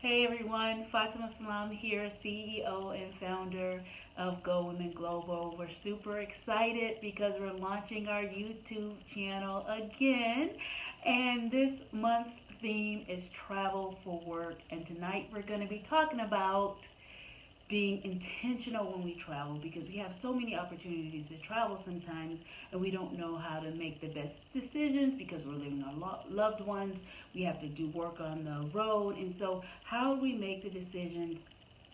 Hey everyone, Fatima Salam here, CEO and founder of Go Women Global. We're super excited because we're launching our YouTube channel again, and this month's theme is travel for work. And tonight we're going to be talking about being intentional when we travel, because we have so many opportunities to travel sometimes and we don't know how to make the best decisions because we're leaving our loved ones. We have to do work on the road, and so how do we make the decisions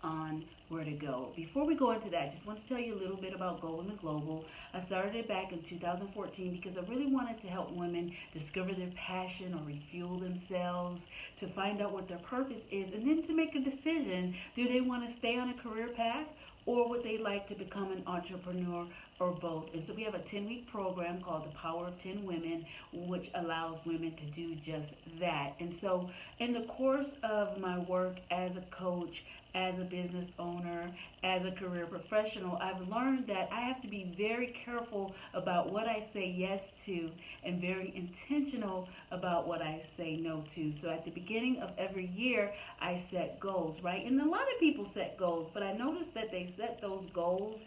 on where to go? Before we go into that, I just want to tell you a little bit about Go Women Global. I started it back in 2014 because I really wanted to help women discover their passion or refuel themselves, to find out what their purpose is, and then to make a decision. Do they want to stay on a career path, or would they like to become an entrepreneur, or both? And so we have a 10-week program called The Power of 10 Women, which allows women to do just that. And so in the course of my work as a coach, as a business owner, as a career professional, I've learned that I have to be very careful about what I say yes to and very intentional about what I say no to. So at the beginning of every year, I set goals, right? And a lot of people set goals, but I noticed that they set those goals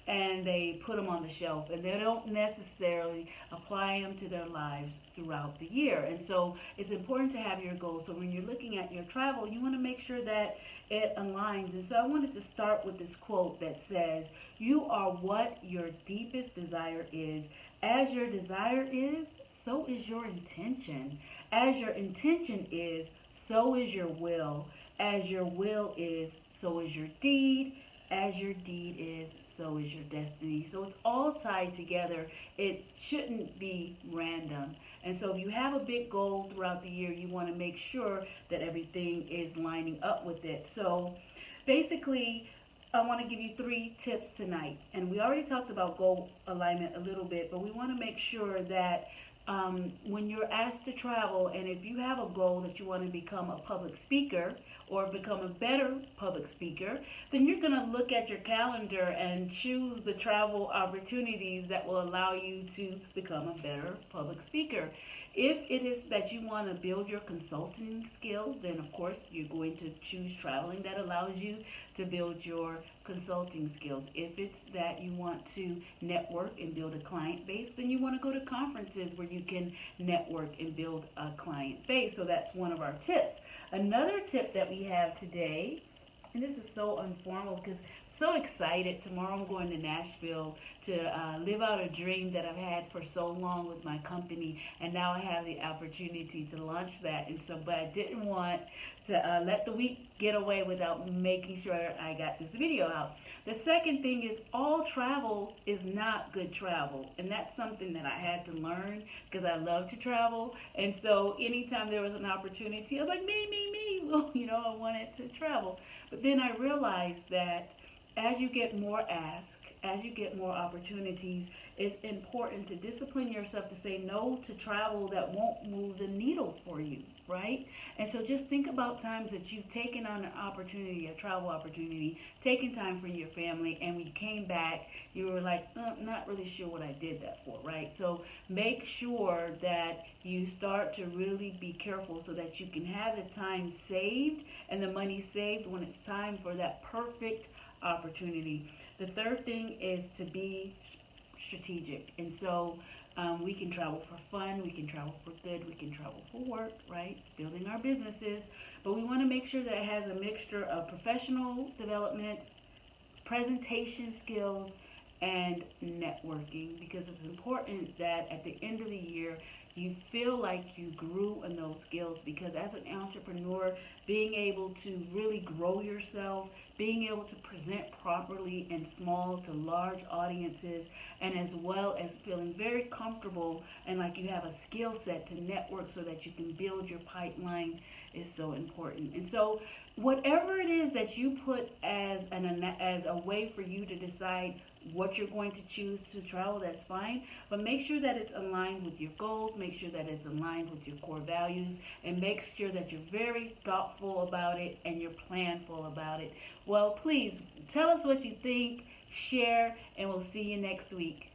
and they put them on the shelf, and they don't necessarily apply them to their lives throughout the year. And so it's important to have your goals. So when you're looking at your travel, you want to make sure that it aligns. And so I wanted to start with this quote that says, "You are what your deepest desire is. As your desire is, so is your intention. As your intention is, so is your will. As your will is, so is your deed. As your deed is, so is your destiny." So it's all tied together. It shouldn't be random. And so if you have a big goal throughout the year, you want to make sure that everything is lining up with it. So basically, I want to give you 3 tips tonight. And we already talked about goal alignment a little bit, but we want to make sure that when you're asked to travel, and if you have a goal that you want to become a public speaker or become a better public speaker, then you're going to look at your calendar and choose the travel opportunities that will allow you to become a better public speaker. If it is that you want to build your consulting skills, then of course you're going to choose traveling that allows you to build your consulting skills. If it's that you want to network and build a client base, then you want to go to conferences where you can network and build a client base. So that's one of our tips. Another tip that we have today, and this is so informal because so excited. Tomorrow I'm going to Nashville to live out a dream that I've had for so long with my company, and now I have the opportunity to launch that. And so, but I didn't want to let the week get away without making sure I got this video out. The second thing is, all travel is not good travel, and that's something that I had to learn because I love to travel. And so anytime there was an opportunity, I was like, me, well, I wanted to travel. But then I realized that as you get more asked, as you get more opportunities, it's important to discipline yourself to say no to travel that won't move the needle for you, right? And so just think about times that you've taken on an opportunity, a travel opportunity, taken time for your family, and when you came back, you were like, not really sure what I did that for, right? So make sure that you start to really be careful so that you can have the time saved and the money saved when it's time for that perfect opportunity. The third thing is to be strategic. And so we can travel for fun, we can travel for good, we can travel for work, right? Building our businesses. But we want to make sure that it has a mixture of professional development, presentation skills, and networking, because it's important that at the end of the year you feel like you grew in those skills, because as an entrepreneur, being able to really grow yourself, being able to present properly in small to large audiences, and as well as feeling very comfortable and like you have a skill set to network so that you can build your pipeline is so important. And so whatever it is that you put as a way for you to decide what you're going to choose to travel, that's fine. But make sure that it's aligned with your goals, make sure that it's aligned with your core values, and make sure that you're very thoughtful about it and you're planful about it. Well, please tell us what you think, share, and we'll see you next week.